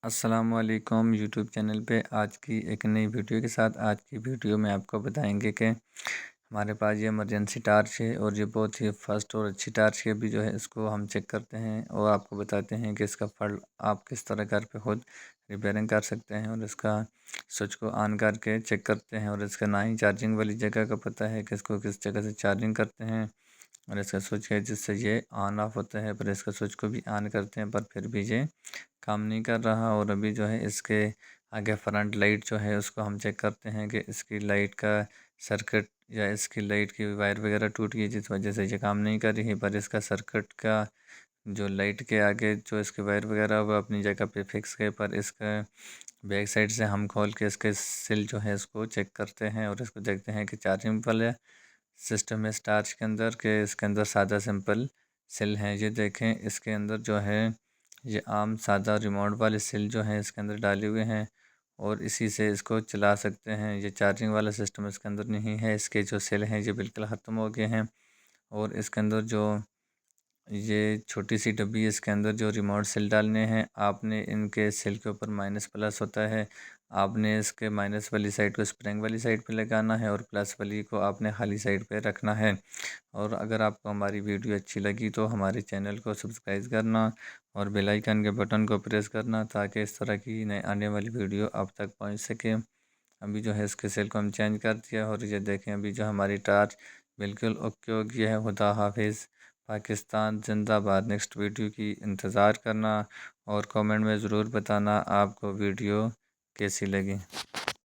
السلام علیکم YouTube channel پہ آج کی ایک نئی ویڈیو کے ساتھ آج کی ویڈیو میں آپ کو بتائیں گے کہ ہمارے پاس یہ ایمرجنسی ٹارچ ہے اور یہ بہت ہی فاسٹ اور اچھی ٹارچ ہے۔ بھی جو ہے اس کو ہم چیک کرتے ہیں اور آپ کو بتاتے ہیں کہ اس کا فالٹ آپ کس طرح گھر پہ خود ریپیئرنگ کر سکتے ہیں، اور اس کا سوئچ کو آن کر کے چیک کرتے ہیں، اور اس کا نہ ہی چارجنگ والی جگہ کا پتہ ہے کہ اس کو کس جگہ سے چارجنگ کرتے ہیں، اور اس کا سوئچ ہے جس سے یہ آن آف ہوتا ہے، پر اس کا سوئچ کو بھی آن کرتے ہیں پر پھر بھی یہ کام نہیں کر رہا۔ اور ابھی جو ہے اس کے آگے فرنٹ لائٹ جو ہے اس کو ہم چیک کرتے ہیں کہ اس کی لائٹ کا سرکٹ یا اس کی لائٹ کی وائر وغیرہ ٹوٹ گئی جس وجہ سے یہ کام نہیں کر رہی ہے، پر اس کا سرکٹ کا جو لائٹ کے آگے جو اس کے وائر وغیرہ وہ اپنی جگہ پہ فکس ہے، پر اس کا بیک سائڈ سے ہم کھول کے اس کے سل جو ہے اس کو چیک کرتے ہیں اور اس کو دیکھتے ہیں کہ چارجنگ والا سسٹم ہے اس ٹارچ کے اندر، کہ اس کے اندر سادہ سمپل سل ہیں۔ یہ دیکھیں اس کے اندر جو ہے یہ عام سادہ ریموٹ والے سل جو ہیں اس کے اندر ڈالے ہوئے ہیں، اور اسی سے اس کو چلا سکتے ہیں۔ یہ چارجنگ والا سسٹم اس کے اندر نہیں ہے، اس کے جو سل ہیں یہ بالکل ختم ہو گئے ہیں، اور اس کے اندر جو یہ چھوٹی سی ڈبی ہے اس کے اندر جو ریموٹ سل ڈالنے ہیں، آپ نے ان کے سل کے اوپر مائنس پلس ہوتا ہے، آپ نے اس کے مائنس والی سائڈ کو اسپرنگ والی سائڈ پہ لگانا ہے اور پلس والی کو آپ نے خالی سائڈ پہ رکھنا ہے۔ اور اگر آپ کو ہماری ویڈیو اچھی لگی تو ہمارے چینل کو سبسکرائب کرنا اور بیل آئیکن کے بٹن کو پریس کرنا تاکہ اس طرح کی نئے آنے والی ویڈیو آپ تک پہنچ سکے۔ ابھی جو ہے اس کے سیل کو ہم چینج کر دیا، اور یہ دیکھیں ابھی جو ہماری ٹارچ بالکل اوکے ہو گئی ہے۔ خدا حافظ، پاکستان زندہ باد۔ نیکسٹ ویڈیو کی انتظار کرنا اور کامنٹ میں ضرور بتانا آپ کو ویڈیو کیسی لگی۔